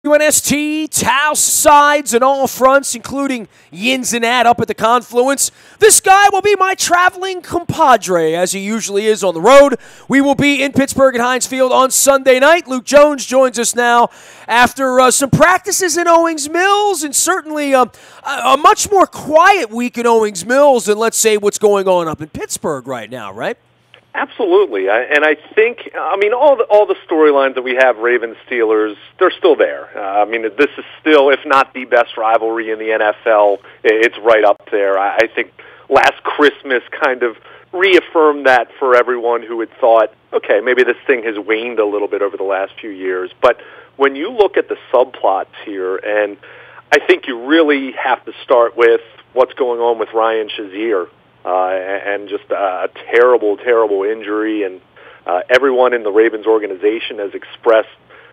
WNST, Taos sides and all fronts, including Yins and Ad up at the Confluence. This guy will be my traveling compadre, as he usually is on the road. We will be in Pittsburgh at Heinz Field on Sunday night. Luke Jones joins us now after some practices in Owings Mills, and certainly a much more quiet week in Owings Mills than, let's say, what's going on up in Pittsburgh right now, right? Absolutely, and I think, all the storylines that we have, Ravens, Steelers, they're still there. This is still, if not the best rivalry in the NFL, it's right up there. I think last Christmas kind of reaffirmed that for everyone who had thought, okay, maybe this thing has waned a little bit over the last few years. But when you look at the subplots here, and I think you really have to start with what's going on with Ryan Shazier. And just a terrible, terrible injury, and everyone in the Ravens organization has expressed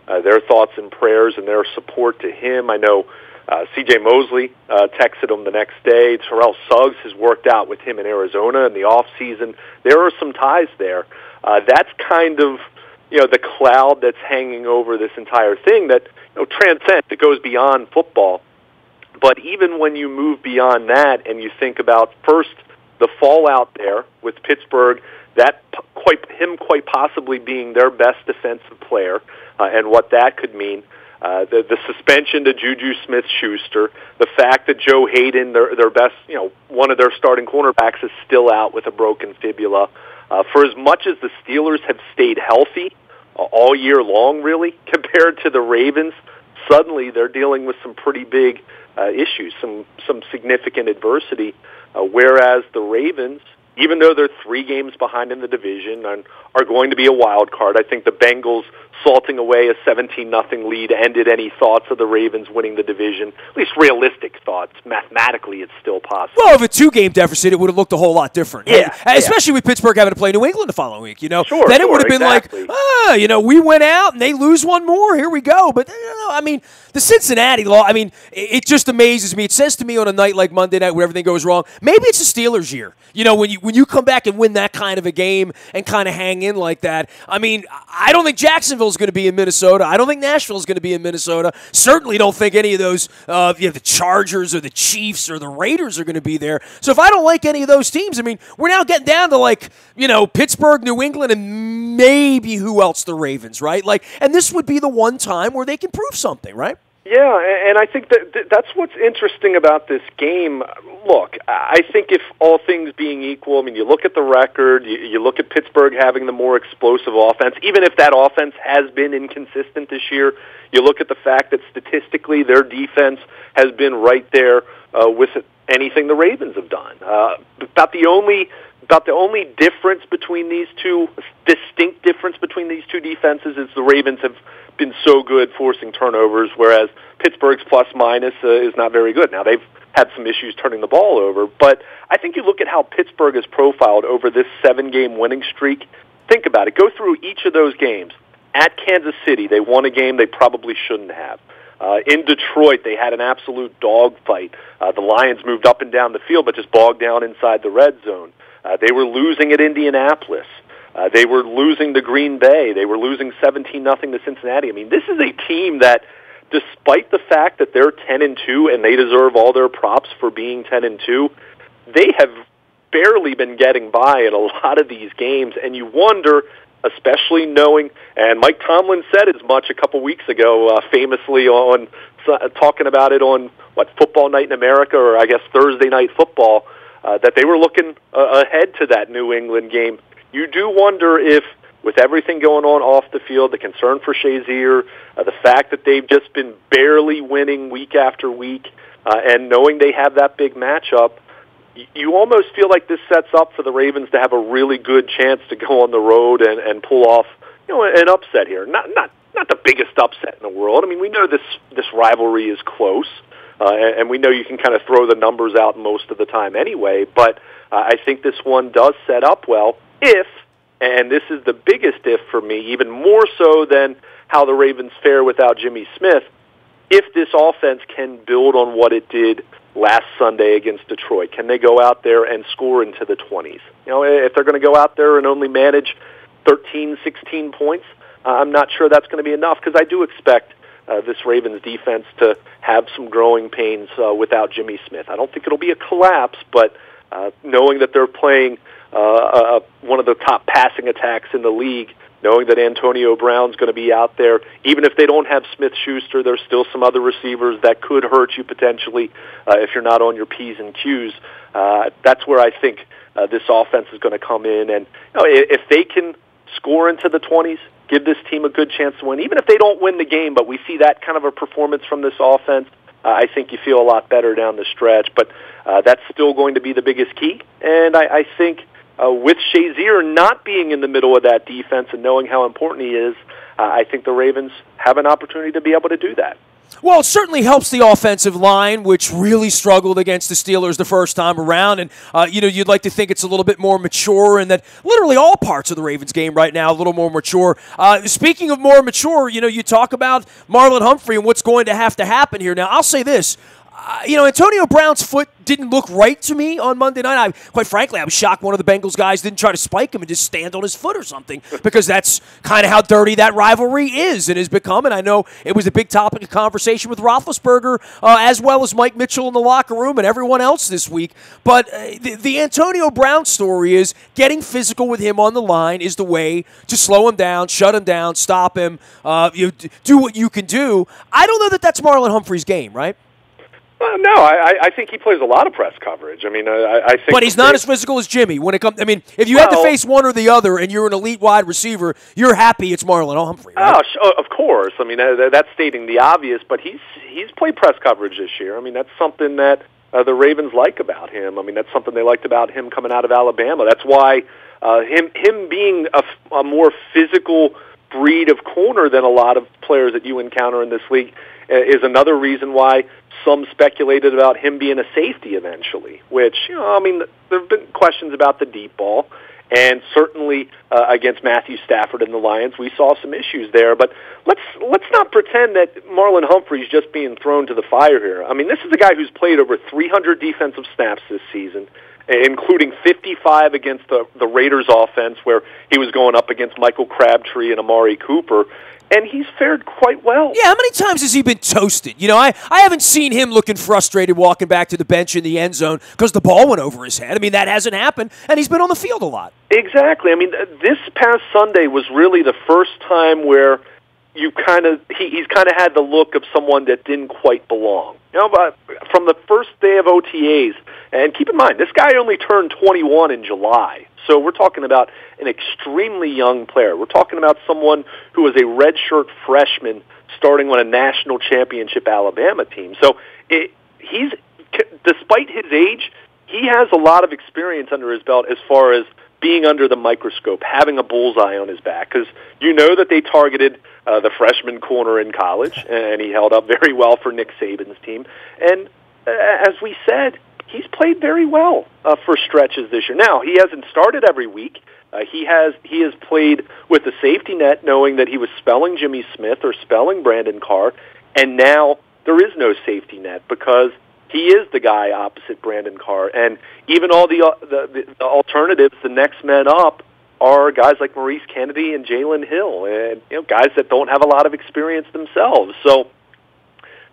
their thoughts and prayers and their support to him. I know C.J. Mosley texted him the next day. Terrell Suggs has worked out with him in Arizona in the offseason. There are some ties there. That's kind of the cloud that's hanging over this entire thing that transcends. It goes beyond football. But even when you move beyond that and you think about first the fallout there with Pittsburgh, quite possibly being their best defensive player, and what that could mean. The suspension to Juju Smith-Schuster, the fact that Joe Hayden, their best, one of their starting cornerbacks, is still out with a broken fibula. For as much as the Steelers have stayed healthy all year long, really, compared to the Ravens, suddenly they're dealing with some pretty big issues, some significant adversity. Whereas the Ravens, even though they're 3 games behind in the division and are going to be a wild card, I think the Bengals salting away a 17-0 lead ended any thoughts of the Ravens winning the division, at least realistic thoughts. Mathematically, it's still possible. Well, if a 2-game deficit, it would have looked a whole lot different. Yeah. Especially with Pittsburgh having to play New England the following week, Sure, then it would have been exactly. like, we went out and they lose one more, here we go. But, the Cincinnati law, it just amazes me. It says to me on a night like Monday night where everything goes wrong, maybe it's the Steelers' year. When you come back and win that kind of a game and kind of hang in like that, I don't think Jacksonville's going to be in Minnesota. I don't think Nashville's going to be in Minnesota. Certainly don't think any of those, the Chargers or the Chiefs or the Raiders are going to be there. So if I don't like any of those teams, we're now getting down to Pittsburgh, New England, and maybe who else? The Ravens, right? And this would be the one time where they can prove something, right? Yeah, and I think that's what's interesting about this game. Look, I think if all things being equal, you look at the record, you look at Pittsburgh having the more explosive offense, even if that offense has been inconsistent this year, you look at the fact that statistically their defense has been right there with anything the Ravens have done. About the only difference between these two, distinct difference between these two defenses, is the Ravens have been so good forcing turnovers, whereas Pittsburgh's plus-minus is not very good. Now, they've had some issues turning the ball over, but I think you look at how Pittsburgh is profiled over this 7-game winning streak. Think about it. Go through each of those games. At Kansas City, they won a game they probably shouldn't have. In Detroit, they had an absolute dogfight. The Lions moved up and down the field, but just bogged down inside the red zone. They were losing at Indianapolis. They were losing to Green Bay. They were losing 17-0 to Cincinnati. This is a team that, despite the fact that they're 10-2 and they deserve all their props for being 10-2, they have barely been getting by in a lot of these games. And you wonder, especially knowing, and Mike Tomlin said as much a couple weeks ago, famously on talking about it on Football Night in America, or I guess Thursday Night Football, that they were looking ahead to that New England game. You do wonder if, with everything going on off the field, the concern for Shazier, the fact that they've just been barely winning week after week, and knowing they have that big matchup, you almost feel like this sets up for the Ravens to have a really good chance to go on the road and pull off an upset here. Not the biggest upset in the world. We know this rivalry is close, and we know you can kind of throw the numbers out most of the time anyway, but I think this one does set up well if, and this is the biggest if for me, even more so than how the Ravens fare without Jimmy Smith, if this offense can build on what it did last Sunday against Detroit. Can they go out there and score into the 20s? If they're going to go out there and only manage 13, 16 points, I'm not sure that's going to be enough, because I do expect this Ravens defense to have some growing pains without Jimmy Smith. I don't think it'll be a collapse, but knowing that they're playing one of the top passing attacks in the league, knowing that Antonio Brown's going to be out there, even if they don't have Smith-Schuster, there's still some other receivers that could hurt you potentially if you're not on your P's and Q's. That's where I think this offense is going to come in. And if they can score into the 20s, give this team a good chance to win, even if they don't win the game, but we see that kind of a performance from this offense, I think you feel a lot better down the stretch. But that's still going to be the biggest key. And I think with Shazier not being in the middle of that defense and knowing how important he is, I think the Ravens have an opportunity to be able to do that. Well, it certainly helps the offensive line, which really struggled against the Steelers the first time around. And, you'd like to think it's a little bit more mature and that literally all parts of the Ravens game right now a little more mature. Speaking of more mature, you talk about Marlon Humphrey and what's going to have to happen here. Now, I'll say this. Antonio Brown's foot didn't look right to me on Monday night. Quite frankly, I was shocked one of the Bengals guys didn't try to spike him and just stand on his foot or something, because that's kind of how dirty that rivalry is and has become. And I know it was a big topic of conversation with Roethlisberger as well as Mike Mitchell in the locker room and everyone else this week. But the Antonio Brown story is getting physical with him on the line is the way to slow him down, shut him down, stop him, do what you can do. I don't know that that's Marlon Humphrey's game, right? No, I think he plays a lot of press coverage. I think. But he's not as physical as Jimmy. When it comes, if you had to face one or the other, and you're an elite wide receiver, you're happy it's Marlon Humphrey. Right? Of course. That's stating the obvious. But he's played press coverage this year. That's something that the Ravens like about him. That's something they liked about him coming out of Alabama. That's why him being a more physical breed of corner than a lot of players that you encounter in this league is another reason why some speculated about him being a safety eventually, which, there have been questions about the deep ball, and certainly against Matthew Stafford and the Lions, we saw some issues there. But let's not pretend that Marlon Humphrey's just being thrown to the fire here. This is a guy who's played over 300 defensive snaps this season, including 55 against the Raiders offense, where he was going up against Michael Crabtree and Amari Cooper. And he's fared quite well. Yeah, how many times has he been toasted? I haven't seen him looking frustrated walking back to the bench in the end zone because the ball went over his head. That hasn't happened, and he's been on the field a lot. Exactly. This past Sunday was really the first time where he's kind of had the look of someone that didn't quite belong. But from the first day of OTAs, and keep in mind, this guy only turned 21 in July. So we're talking about an extremely young player. We're talking about someone who was a redshirt freshman starting on a national championship Alabama team. So he's, despite his age, he has a lot of experience under his belt as far as being under the microscope, having a bullseye on his back, because that they targeted the freshman corner in college, and he held up very well for Nick Saban's team. And as we said, he's played very well for stretches this year. Now, he hasn't started every week. He has played with the safety net, knowing that he was spelling Jimmy Smith or spelling Brandon Carr, and now there is no safety net because he is the guy opposite Brandon Carr. And even all the alternatives, the next men up, are guys like Maurice Kennedy and Jalen Hill, and guys that don't have a lot of experience themselves. So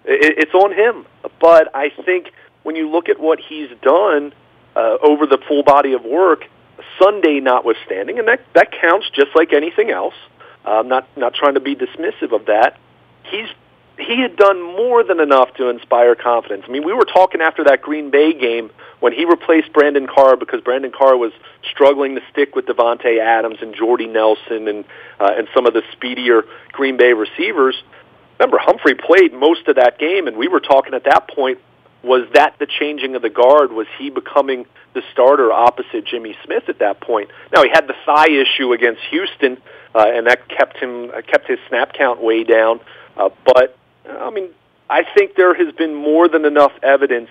it's on him. But I think when you look at what he's done over the full body of work, Sunday notwithstanding, and that counts just like anything else. I'm not trying to be dismissive of that. He had done more than enough to inspire confidence. We were talking after that Green Bay game when he replaced Brandon Carr because Brandon Carr was struggling to stick with Devontae Adams and Jordy Nelson and some of the speedier Green Bay receivers. Remember, Humphrey played most of that game, and we were talking at that point, was that the changing of the guard? Was he becoming the starter opposite Jimmy Smith at that point? Now, he had the thigh issue against Houston, and that kept his snap count way down. But I think there has been more than enough evidence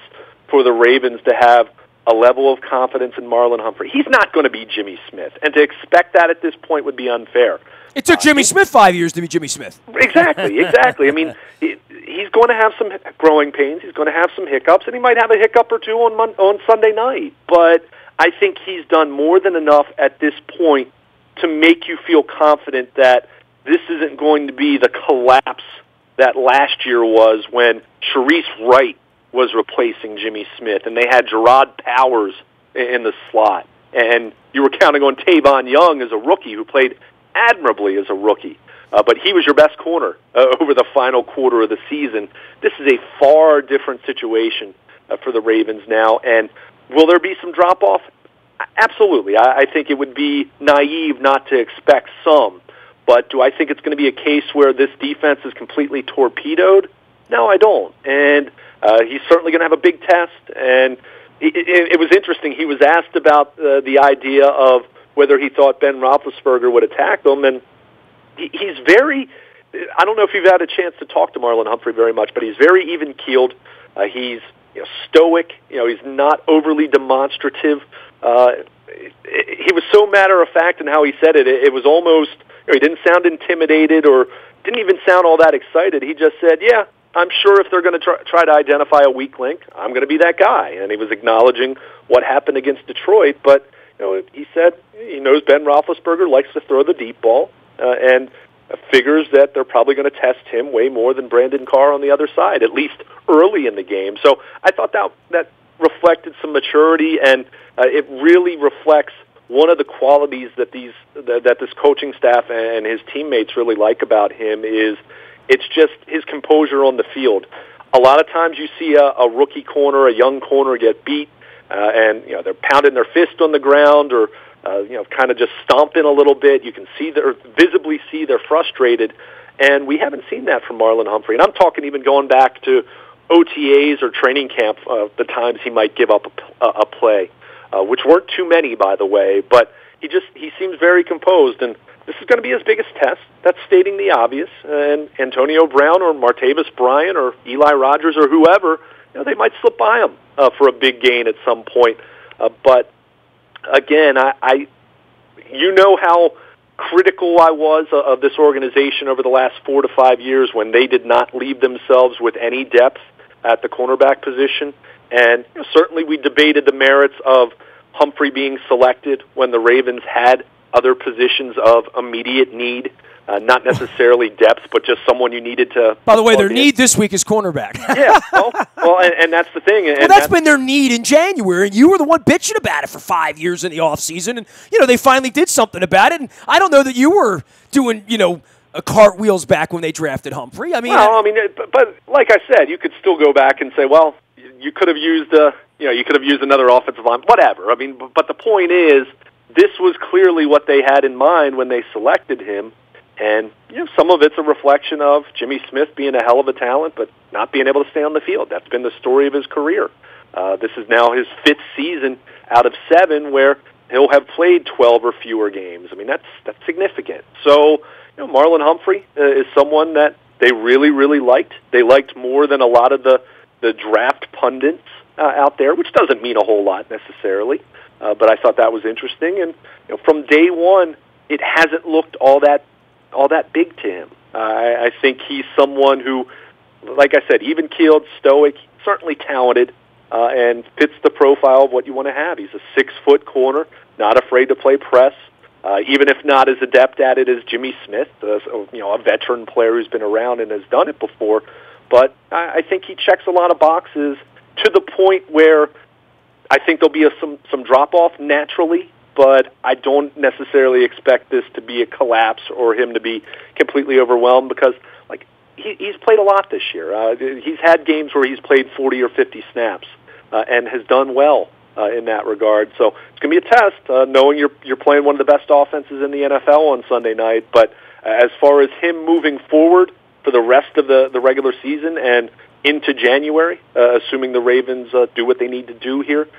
for the Ravens to have a level of confidence in Marlon Humphrey. He's not going to be Jimmy Smith, and to expect that at this point would be unfair. It took Jimmy Smith 5 years to be Jimmy Smith. Exactly. He's going to have some growing pains. He's going to have some hiccups, and he might have a hiccup or two on Sunday night. But I think he's done more than enough at this point to make you feel confident that this isn't going to be the collapse that last year was when Sharice Wright was replacing Jimmy Smith, and they had Gerard Powers in the slot. And you were counting on Tavon Young as a rookie who played admirably as a rookie. But he was your best corner over the final quarter of the season. This is a far different situation for the Ravens now. And will there be some drop-off? Absolutely. I think it would be naive not to expect some. But do I think it's going to be a case where this defense is completely torpedoed? No, I don't. And he's certainly going to have a big test. And it was interesting. He was asked about the idea of whether he thought Ben Roethlisberger would attack them. And he's very, I don't know if you've had a chance to talk to Marlon Humphrey very much, but he's very even-keeled. He's stoic. He's not overly demonstrative. He was so matter-of-fact in how he said it. It was almost, he didn't sound intimidated or didn't even sound all that excited. He just said, yeah, I'm sure if they're going to try to identify a weak link, I'm going to be that guy. And he was acknowledging what happened against Detroit. But he said he knows Ben Roethlisberger likes to throw the deep ball and figures that they're probably going to test him way more than Brandon Carr on the other side, at least early in the game. So I thought that reflected some maturity, and it really reflects one of the qualities that this coaching staff and his teammates really like about him is it's just his composure on the field. A lot of times you see a rookie corner, a young corner get beat, and they're pounding their fist on the ground or kind of just stomping a little bit. You can visibly see they're frustrated, and we haven't seen that from Marlon Humphrey. And I'm talking even going back to OTAs or training camp, the times he might give up a play, which weren't too many, by the way. But he seems very composed, and this is going to be his biggest test. That's stating the obvious. And Antonio Brown or Martavis Bryant or Eli Rogers or whoever, they might slip by him for a big gain at some point. But again, you know how critical I was of this organization over the last 4 to 5 years when they did not leave themselves with any depth at the cornerback position. And certainly we debated the merits of Humphrey being selected when the Ravens had other positions of immediate need, not necessarily depth, but just someone you needed to. By the way, their need this week is cornerback. Yeah, well, and that's the thing. And that's been their need in January, and you were the one bitching about it for 5 years in the offseason, and they finally did something about it. And I don't know that you were doing cartwheels back when they drafted Humphrey. But like I said, you could still go back and say, well, you could have used another offensive line, whatever. But the point is, this was clearly what they had in mind when they selected him. And some of it's a reflection of Jimmy Smith being a hell of a talent, but not being able to stay on the field. That's been the story of his career. This is now his 5th season out of 7 where he'll have played 12 or fewer games. That's significant. So, Marlon Humphrey is someone that they really, really liked. They liked more than a lot of the draft pundits out there, which doesn't mean a whole lot necessarily. But I thought that was interesting. And from day one, it hasn't looked all that big to him. I think he's someone who, like I said, even-keeled, stoic, certainly talented, and fits the profile of what you want to have. He's a 6-foot corner, not afraid to play press, even if not as adept at it as Jimmy Smith, a veteran player who's been around and has done it before. But I think he checks a lot of boxes to the point where I think there'll be some drop-off naturally, but I don't necessarily expect this to be a collapse or him to be completely overwhelmed because, he's played a lot this year. He's had games where he's played 40 or 50 snaps and has done well in that regard. So it's going to be a test, knowing you're playing one of the best offenses in the NFL on Sunday night. But as far as him moving forward for the rest of the regular season and into January, assuming the Ravens do what they need to do here,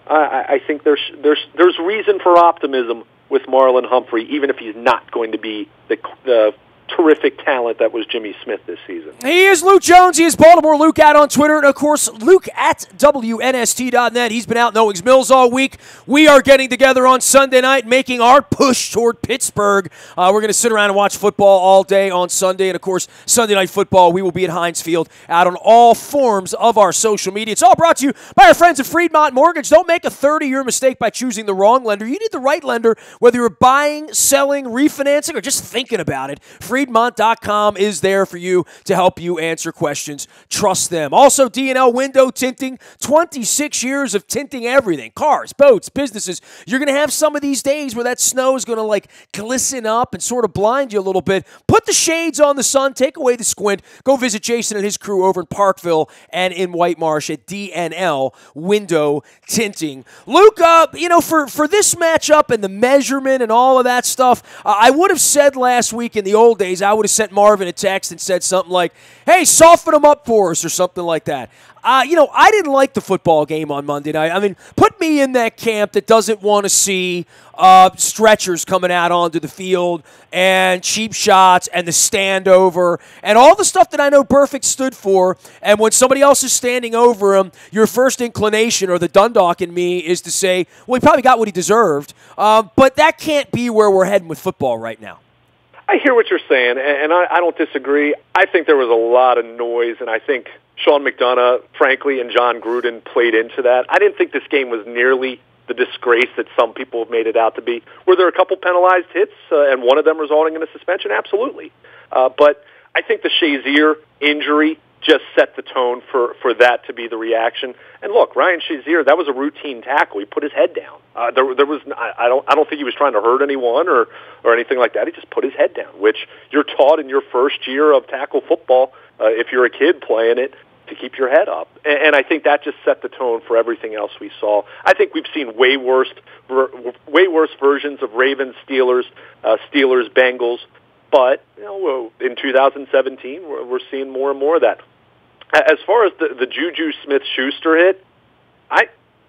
I think there's reason for optimism with Marlon Humphrey, even if he's not going to be the terrific talent that was Jimmy Smith this season. He is Luke Jones. He is Baltimore Luke out on Twitter. And, of course, Luke at WNST.net. He's been out in Owings Mills all week. We are getting together on Sunday night, making our push toward Pittsburgh. We're going to sit around and watch football all day on Sunday. And, of course, Sunday Night Football, we will be at Heinz Field out on all forms of our social media. It's all brought to you by our friends at Freedmont Mortgage. Don't make a 30-year mistake by choosing the wrong lender. You need the right lender, whether you're buying, selling, refinancing, or just thinking about it. Freedmont.com is there for you to help you answer questions. Trust them. Also, D&L Window Tinting, 26 years of tinting everything. Cars, boats, businesses. You're going to have some of these days where that snow is going to like glisten up and sort of blind you a little bit. Put the shades on the sun. Take away the squint. Go visit Jason and his crew over in Parkville and in White Marsh at D&L Window Tinting. Luke, for this matchup and the measurement and all of that stuff, I would have said last week in the old days, I would have sent Marvin a text and said something like, hey, soften them up for us or something like that. I didn't like the football game on Monday night. I mean, put me in that camp that doesn't want to see stretchers coming out onto the field and cheap shots and the standover and all the stuff that I know Burfict stood for. And when somebody else is standing over him, your first inclination, or the Dundalk in me, is to say, well, he probably got what he deserved. But that can't be where we're heading with football right now. I hear what you're saying, and I don't disagree. I think there was a lot of noise, and I think Sean McDonough, frankly, and John Gruden played into that. I didn't think this game was nearly the disgrace that some people have made it out to be. Were there a couple penalized hits, and one of them resulting in a suspension? Absolutely. But I think the Shazier injury just set the tone for that to be the reaction. And look, Ryan Shazier, that was a routine tackle. He put his head down. I don't think he was trying to hurt anyone or anything like that. He just put his head down, which you're taught in your first year of tackle football, if you're a kid playing it, to keep your head up. And I think that just set the tone for everything else we saw. I think we've seen way worse versions of Ravens, Steelers, Bengals. But in 2017, we're seeing more and more of that. As far as the Juju Smith-Schuster hit,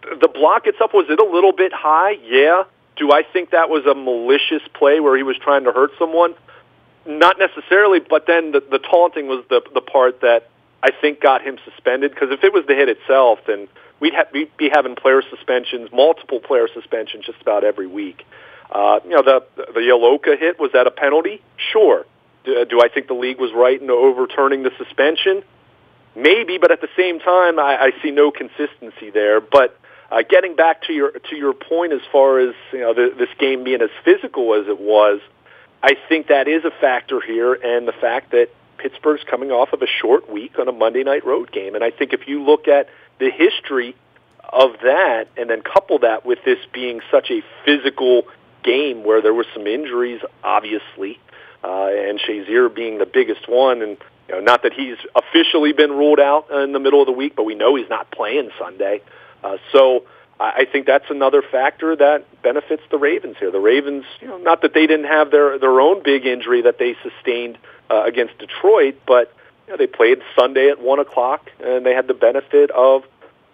the block itself, was it a little bit high? Yeah. Do I think that was a malicious play where he was trying to hurt someone? Not necessarily, but then the taunting was the part that I think got him suspended, because if it was the hit itself, then we'd be having player suspensions, multiple player suspensions just about every week. The Yoloka hit, was that a penalty? Sure. Do I think the league was right in overturning the suspension? Maybe, but at the same time, I see no consistency there. But getting back to your point as far as this game being as physical as it was, I think that is a factor here, and the fact that Pittsburgh's coming off of a short week on a Monday night road game. And I think if you look at the history of that and then couple that with this being such a physical game where there were some injuries, obviously, and Shazier being the biggest one, and not that he's officially been ruled out in the middle of the week, but we know he's not playing Sunday. So I think that's another factor that benefits the Ravens here. The Ravens, not that they didn't have their own big injury that they sustained against Detroit, but they played Sunday at 1 o'clock, and they had the benefit of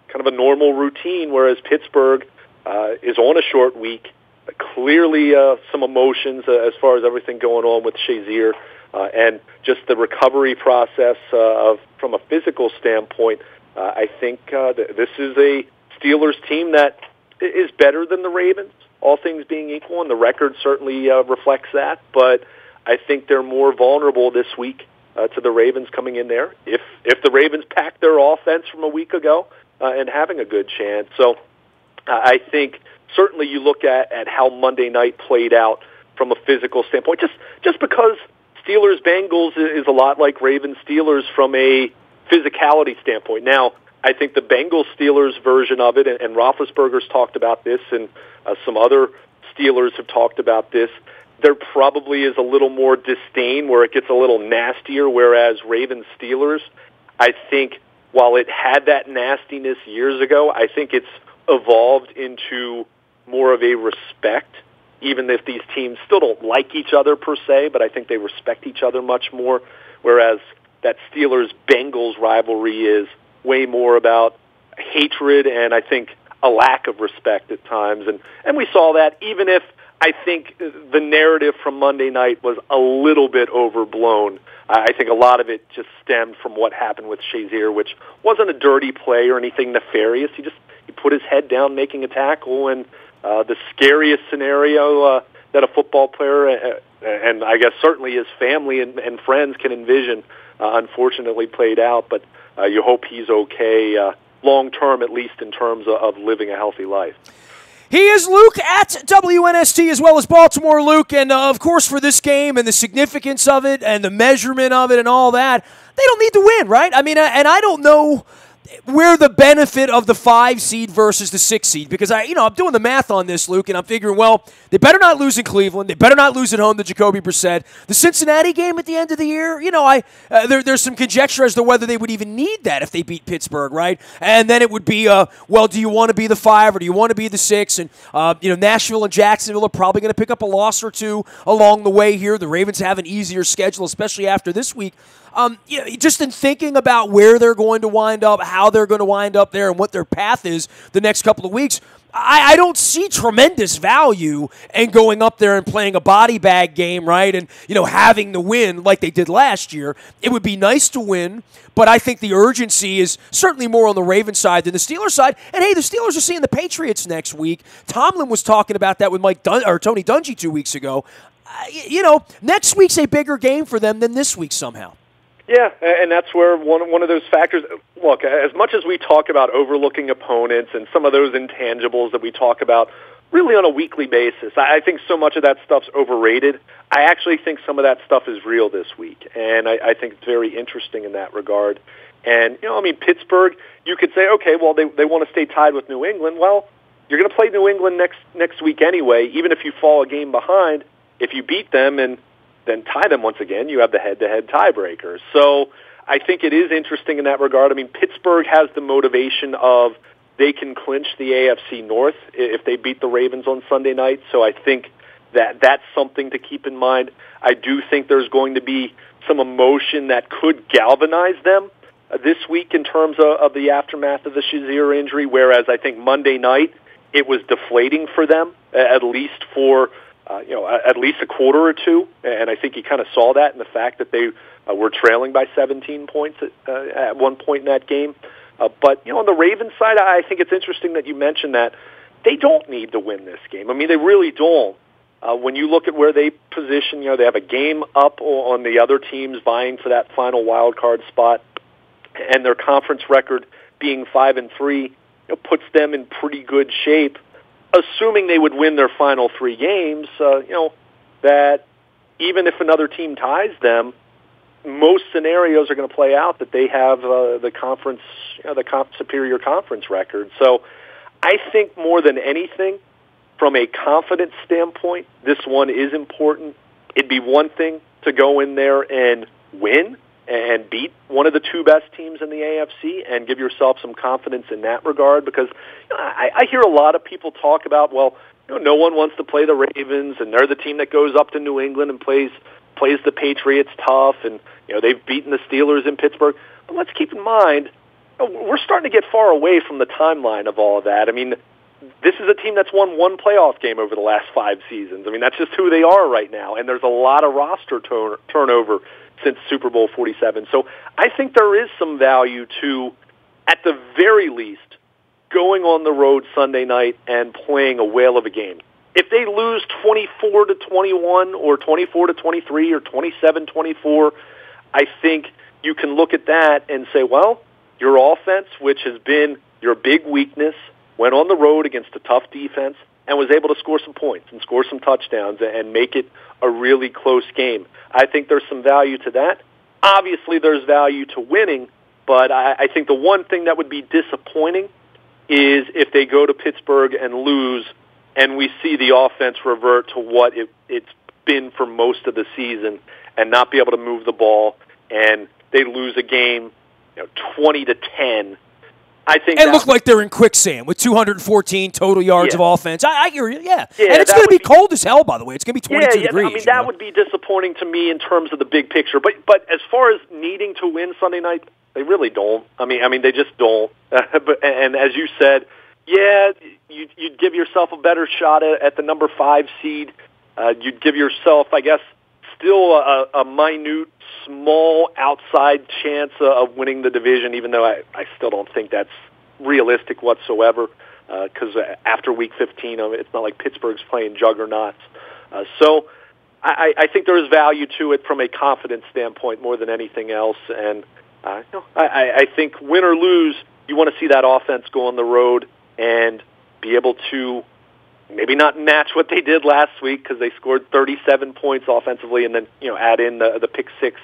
kind of a normal routine, whereas Pittsburgh is on a short week. Clearly some emotions as far as everything going on with Shazier, and just the recovery process from a physical standpoint. I think this is a Steelers team that is better than the Ravens, all things being equal, and the record certainly reflects that. But I think they're more vulnerable this week to the Ravens coming in there, if the Ravens pack their offense from a week ago and having a good chance. So I think certainly you look at how Monday night played out from a physical standpoint, just because Steelers-Bengals is a lot like Ravens-Steelers from a physicality standpoint. Now, I think the Bengals-Steelers version of it, and Roethlisberger's talked about this, and some other Steelers have talked about this, there probably is a little more disdain where it gets a little nastier, whereas Ravens-Steelers, I think while it had that nastiness years ago, I think it's evolved into more of a respect, even if these teams still don't like each other per se, but I think they respect each other much more, whereas that Steelers-Bengals rivalry is way more about hatred and I think a lack of respect at times. And we saw that, even if I think the narrative from Monday night was a little bit overblown. I think a lot of it just stemmed from what happened with Shazier, which wasn't a dirty play or anything nefarious. He put his head down making a tackle, and the scariest scenario that a football player, and I guess certainly his family and friends can envision, unfortunately played out. But you hope he's okay long term, at least in terms of living a healthy life. He is Luke at WNST as well as Baltimore Luke. And, of course, for this game and the significance of it and the measurement of it and all that, they don't need to win, right? I mean, and I don't know where the benefit of the 5 seed versus the 6 seed, because I'm doing the math on this, Luke, and I'm figuring, well, they better not lose in Cleveland. They better not lose at home to Jacoby Brissett. The Cincinnati game at the end of the year, there's some conjecture as to whether they would even need that if they beat Pittsburgh, right? And then it would be, well, do you want to be the 5 or do you want to be the 6? And, Nashville and Jacksonville are probably going to pick up a loss or two along the way here. The Ravens have an easier schedule, especially after this week. Just in thinking about where they're going to wind up, how they're going to wind up there, and what their path is the next couple of weeks, I don't see tremendous value in going up there and playing a body bag game, right? And, having the win like they did last year. It would be nice to win, but I think the urgency is certainly more on the Ravens side than the Steelers side. And, hey, the Steelers are seeing the Patriots next week. Tomlin was talking about that with Tony Dungy 2 weeks ago. Next week's a bigger game for them than this week somehow. Yeah, and that's where one of those factors. Look, as much as we talk about overlooking opponents and some of those intangibles that we talk about really on a weekly basis, I think so much of that stuff's overrated. I actually think some of that stuff is real this week, and I think it's very interesting in that regard. And, Pittsburgh, you could say, okay, well, they want to stay tied with New England. Well, you're going to play New England next week anyway, even if you fall a game behind. If you beat them and then tie them once again, you have the head-to-head tiebreaker. So I think it is interesting in that regard. Pittsburgh has the motivation of they can clinch the AFC North if they beat the Ravens on Sunday night. So I think that's something to keep in mind. I do think there's going to be some emotion that could galvanize them this week in terms of the aftermath of the Shazier injury, whereas I think Monday night it was deflating for them, at least for at least a quarter or two, and I think you kind of saw that in the fact that they were trailing by 17 points at one point in that game. But, on the Ravens side, I think it's interesting that you mentioned that they don't need to win this game. They really don't. When you look at where they position, they have a game up on the other teams vying for that final wild card spot, and their conference record being 5-3 puts them in pretty good shape. Assuming they would win their final 3 games, that even if another team ties them, most scenarios are going to play out that they have the superior conference record. So I think more than anything, from a confidence standpoint, this one is important. It'd be one thing to go in there and win and beat one of the 2 best teams in the AFC and give yourself some confidence in that regard, because I hear a lot of people talk about, well, no one wants to play the Ravens, and they're the team that goes up to New England and plays the Patriots tough, and they've beaten the Steelers in Pittsburgh. But let's keep in mind, we're starting to get far away from the timeline of all of that. This is a team that's won 1 playoff game over the last 5 seasons. That's just who they are right now, and there's a lot of roster turnover since Super Bowl 47. So I think there is some value to, at the very least, going on the road Sunday night and playing a whale of a game. If they lose 24-21 or 24-23 or 27-24, I think you can look at that and say, well, your offense, which has been your big weakness, went on the road against a tough defense and was able to score some points and score some touchdowns and make it a really close game. I think there's some value to that. Obviously, there's value to winning, but I think the one thing that would be disappointing is if they go to Pittsburgh and lose and we see the offense revert to what it's been for most of the season and not be able to move the ball, and they lose a game 20-10. I think and look like they're in quicksand with 214 total yards of offense. I hear you, yeah. And it's going to be cold as hell, by the way. It's going to be 22 degrees. That would be disappointing to me in terms of the big picture. But as far as needing to win Sunday night, they really don't. They just don't. And as you said, you'd give yourself a better shot at the number 5 seed. You'd give yourself, I guess, still a minute, small outside chance of winning the division, even though I still don't think that's realistic whatsoever, because after Week 15, it's not like Pittsburgh's playing juggernauts. So I think there is value to it from a confidence standpoint more than anything else. And I think win or lose, you want to see that offense go on the road and be able to maybe not match what they did last week because they scored 37 points offensively and then, add in the pick six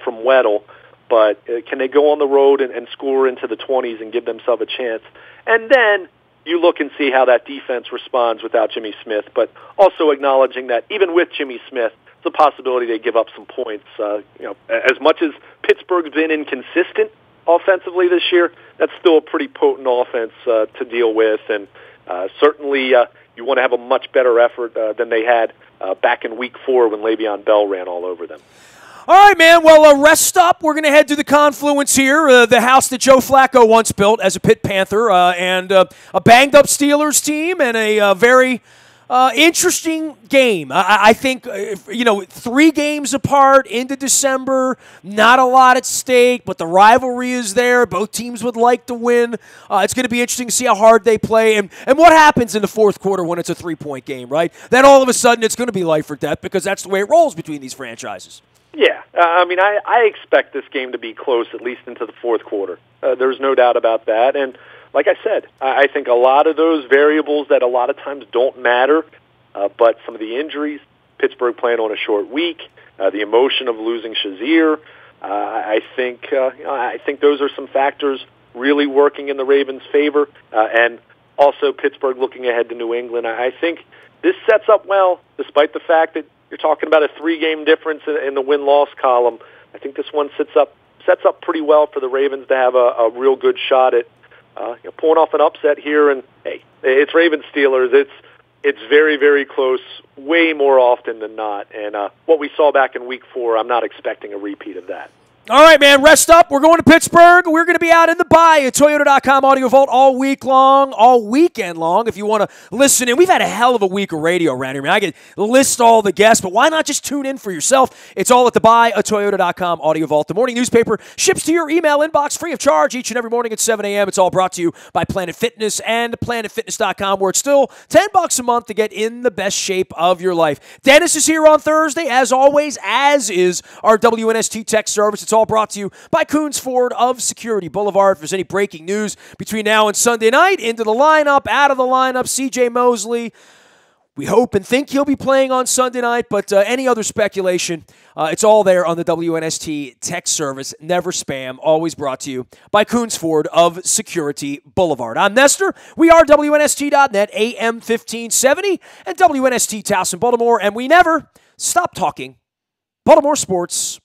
from Weddle. But can they go on the road and score into the 20s and give themselves a chance? And then you look and see how that defense responds without Jimmy Smith, but also acknowledging that even with Jimmy Smith, it's a possibility they give up some points. As much as Pittsburgh's been inconsistent offensively this year, that's still a pretty potent offense to deal with, and certainly you want to have a much better effort than they had back in Week 4 when Le'Veon Bell ran all over them. All right, man. Well, rest up. We're going to head to the Confluence here, the house that Joe Flacco once built as a Pitt Panther, and a banged-up Steelers team and a very interesting game. I think, 3 games apart into December, not a lot at stake, but the rivalry is there. Both teams would like to win. It's going to be interesting to see how hard they play and what happens in the fourth quarter when it's a 3-point game, right? Then all of a sudden it's going to be life or death because that's the way it rolls between these franchises. Yeah, I expect this game to be close at least into the fourth quarter. There's no doubt about that. And like I said, I think a lot of those variables that a lot of times don't matter, but some of the injuries, Pittsburgh playing on a short week, the emotion of losing Shazier, I think those are some factors really working in the Ravens' favor. And also Pittsburgh looking ahead to New England. I think this sets up well, despite the fact that you're talking about a 3-game difference in the win-loss column. I think this one sets up pretty well for the Ravens to have a real good shot at pulling off an upset here. And hey, it's Ravens-Steelers. It's very, very close, way more often than not. And what we saw back in Week 4, I'm not expecting a repeat of that. All right, man, rest up. We're going to Pittsburgh. We're going to be out in the Bay at Toyota.com Audio Vault all week long, all weekend long, if you want to listen in. We've had a hell of a week of radio around here, man. I could list all the guests, but why not just tune in for yourself? It's all at the Bay at Toyota.com Audio Vault. The morning newspaper ships to your email inbox free of charge each and every morning at 7 a.m. It's all brought to you by Planet Fitness and PlanetFitness.com, where it's still $10 a month to get in the best shape of your life. Dennis is here on Thursday, as always, as is our WNST tech service. It's all brought to you by Coons Ford of Security Boulevard. If there's any breaking news between now and Sunday night, into the lineup, out of the lineup, C.J. Mosley, we hope and think he'll be playing on Sunday night, but any other speculation, it's all there on the WNST tech service. Never spam, always brought to you by Coons Ford of Security Boulevard. I'm Nestor. We are WNST.net, AM 1570, and WNST Towson, Baltimore, and we never stop talking Baltimore sports.